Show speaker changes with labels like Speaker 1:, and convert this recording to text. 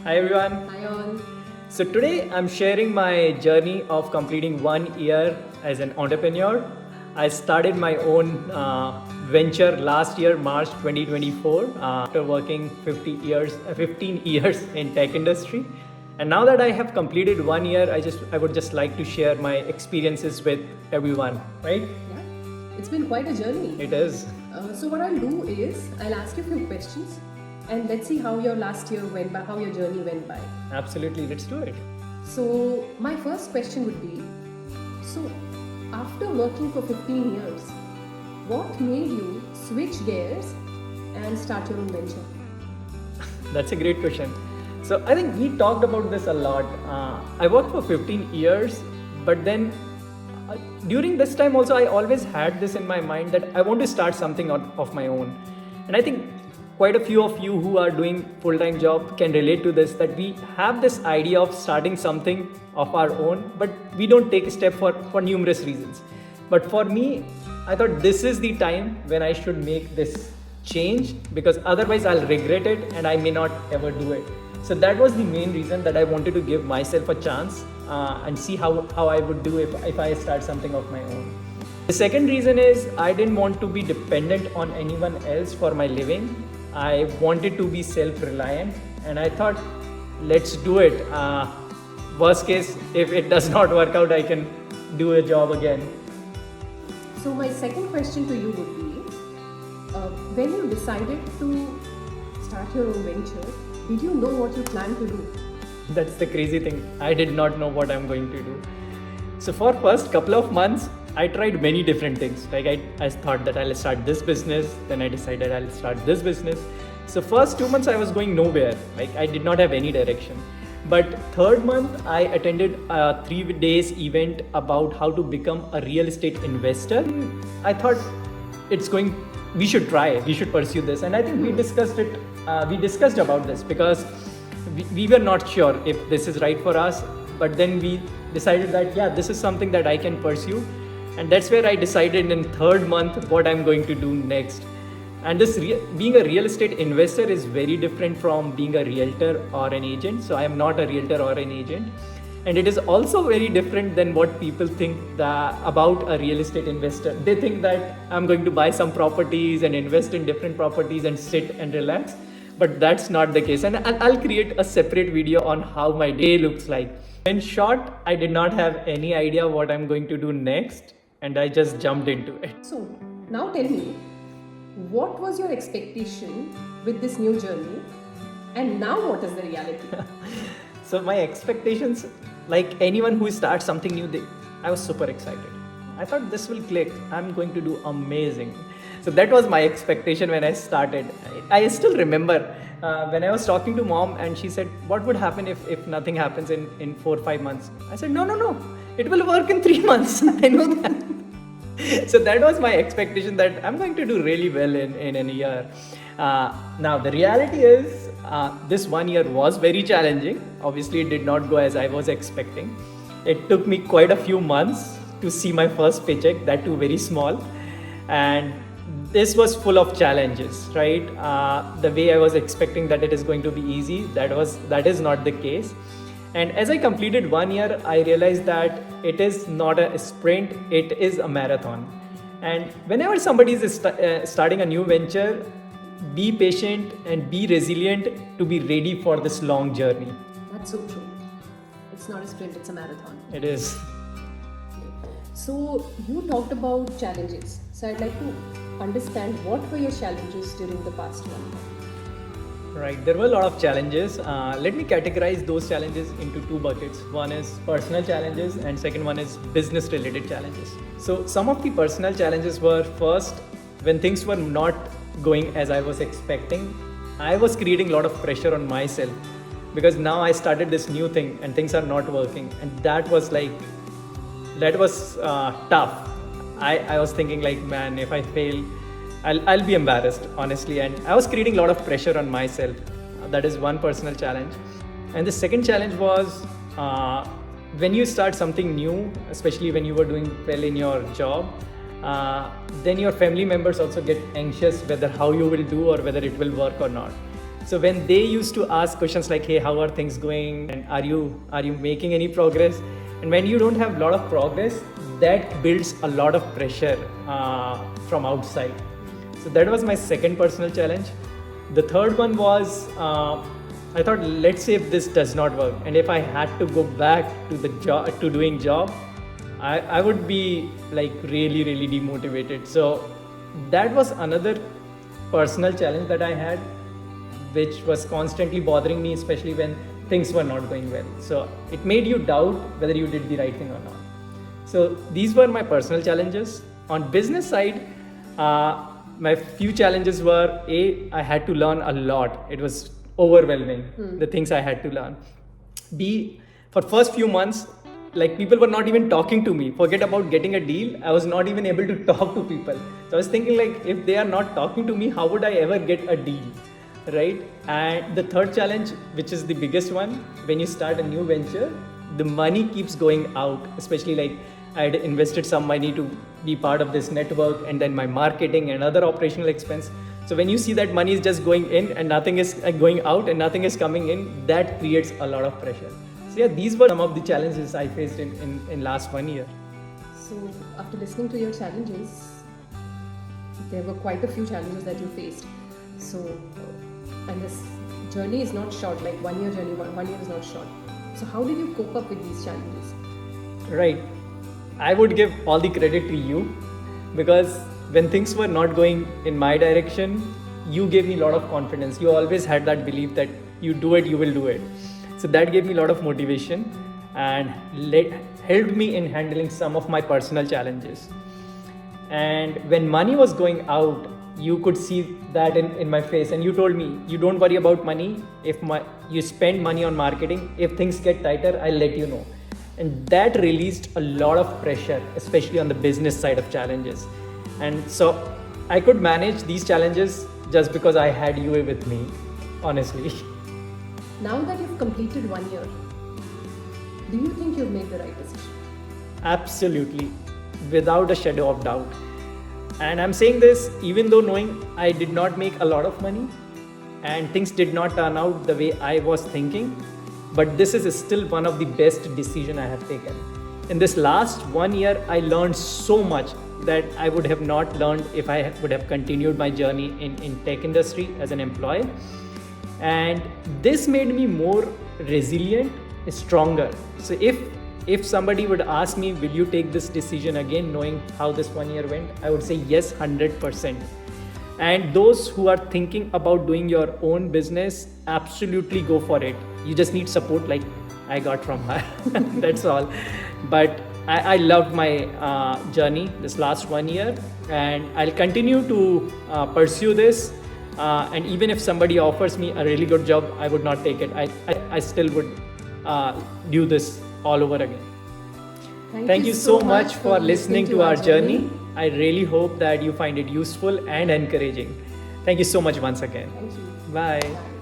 Speaker 1: Hi everyone.
Speaker 2: Hi all.
Speaker 1: So today I'm sharing my journey of completing 1 year as an entrepreneur. I started my own venture last year, March 2024, after working 15 years in tech industry. And now that I have completed 1 year, I would just like to share my experiences with everyone. Right?
Speaker 2: Yeah, it's been quite a journey.
Speaker 1: It is.
Speaker 2: So what I'll do is I'll ask you a few questions, and let's see how your last year went by, how your journey went by.
Speaker 1: Absolutely. Let's do it.
Speaker 2: So my first question would be, so after working for 15 years, what made you switch gears and start your own venture?
Speaker 1: That's a great question. So I think we talked about this a lot. I worked for 15 years, but then during this time also I always had this in my mind that I want to start something of my own. And I think quite a few of you who are doing full-time job can relate to this, that we have this idea of starting something of our own, but we don't take a step for numerous reasons. But for me, I thought this is the time when I should make this change, because otherwise I'll regret it and I may not ever do it. So that was the main reason that I wanted to give myself a chance and see how I would do if I start something of my own. The second reason is I didn't want to be dependent on anyone else for my living. I wanted to be self-reliant, and I thought, let's do it. Worst case, if it does not work out, I can do a job again.
Speaker 2: So my second question to you would be, when you decided to start your own venture, did you know what you plan to do?
Speaker 1: That's the crazy thing. I did not know what I'm going to do. So for first couple of months, I tried many different things. Like I thought that I'll start this business, then I decided I'll start this business. So first 2 months I was going nowhere. Like I did not have any direction. But third month I attended a 3 days event about how to become a real estate investor. I thought we should try, we should pursue this. And I think we discussed about this because we were not sure if this is right for us. But then we decided that, yeah, this is something that I can pursue. And that's where I decided in third month what I'm going to do next. And being a real estate investor is very different from being a realtor or an agent. So I am not a realtor or an agent. And it is also very different than what people think about a real estate investor. They think that I'm going to buy some properties and invest in different properties and sit and relax. But that's not the case. And I'll create a separate video on how my day looks like. In short, I did not have any idea what I'm going to do next. And I just jumped into it.
Speaker 2: So now tell me, what was your expectation with this new journey, and now what is the reality?
Speaker 1: So my expectations, like anyone who starts something new, I was super excited. I thought this will click. I'm going to do amazing. So that was my expectation when I started. I still remember when I was talking to mom and she said, what would happen if nothing happens in 4 or 5 months? I said, no. It will work in 3 months. I know that. So that was my expectation that I'm going to do really well in a year. Now the reality is this 1 year was very challenging. Obviously it did not go as I was expecting. It took me quite a few months to see my first paycheck, that too very small. And this was full of challenges, right? The way I was expecting that it is going to be easy, that is not the case. And as I completed 1 year, I realized that it is not a sprint, it is a marathon. And whenever somebody is starting a new venture, be patient and be resilient to be ready for this long journey.
Speaker 2: That's so true. It's not a sprint, it's a marathon.
Speaker 1: It is.
Speaker 2: So you talked about challenges. So I'd like to understand what were your challenges during the past 1 year.
Speaker 1: Right, there were a lot of challenges. Let me categorize those challenges into 2 buckets. One is personal challenges and second one is business related challenges. So some of the personal challenges were, first, when things were not going as I was expecting, I was creating a lot of pressure on myself because now I started this new thing and things are not working, and that was tough. I was thinking like, man, if I fail, I'll be embarrassed, honestly. And I was creating a lot of pressure on myself. That is one personal challenge. And the second challenge was when you start something new, especially when you were doing well in your job, then your family members also get anxious whether how you will do or whether it will work or not. So when they used to ask questions like, "Hey, how are things going? And are you making any progress?" And when you don't have a lot of progress, that builds a lot of pressure from outside. So that was my second personal challenge. The third one was I thought, let's say if this does not work, and if I had to go back to the job to doing job, I would be like really really demotivated. So that was another personal challenge that I had, which was constantly bothering me, especially when things were not going well. So it made you doubt whether you did the right thing or not. So these were my personal challenges. On business side, my few challenges were I had to learn a lot. It was overwhelming, the things I had to learn. B, for first few months, like people were not even talking to me. Forget about getting a deal. I was not even able to talk to people. So I was thinking like, if they are not talking to me, how would I ever get a deal? Right? And the third challenge, which is the biggest one, when you start a new venture, the money keeps going out, especially like I had invested some money to be part of this network, and then my marketing and other operational expense. So when you see that money is just going in and nothing is going out and nothing is coming in, that creates a lot of pressure. So yeah, these were some of the challenges I faced in last 1 year.
Speaker 2: So, after listening to your challenges, there were quite a few challenges that you faced. So, and this journey is not short, like 1 year journey, 1 year is not short. So, how did you cope up with these challenges?
Speaker 1: Right. I would give all the credit to you, because when things were not going in my direction, you gave me a lot of confidence. You always had that belief that you do it, you will do it. So that gave me a lot of motivation and helped me in handling some of my personal challenges. And when money was going out, you could see that in my face, and you told me, you don't worry about money. If you spend money on marketing, if things get tighter, I'll let you know. And that released a lot of pressure, especially on the business side of challenges. And so I could manage these challenges just because I had UA with me, honestly.
Speaker 2: Now that you've completed 1 year, do you think you've made the right decision?
Speaker 1: Absolutely, without a shadow of doubt. And I'm saying this even though knowing I did not make a lot of money and things did not turn out the way I was thinking, but this is still one of the best decisions I have taken. In this last 1 year, I learned so much that I would have not learned if I would have continued my journey in tech industry as an employee. And this made me more resilient, stronger. So if somebody would ask me, will you take this decision again, knowing how this 1 year went, I would say yes, 100%. And those who are thinking about doing your own business, absolutely go for it. You just need support like I got from her. That's all. But I loved my journey this last 1 year, and I'll continue to pursue this. And even if somebody offers me a really good job, I would not take it. I still would do this all over again. Thank you so much for listening to our journey. I really hope that you find it useful and encouraging. Thank you so much once again.
Speaker 2: Thank you.
Speaker 1: Bye.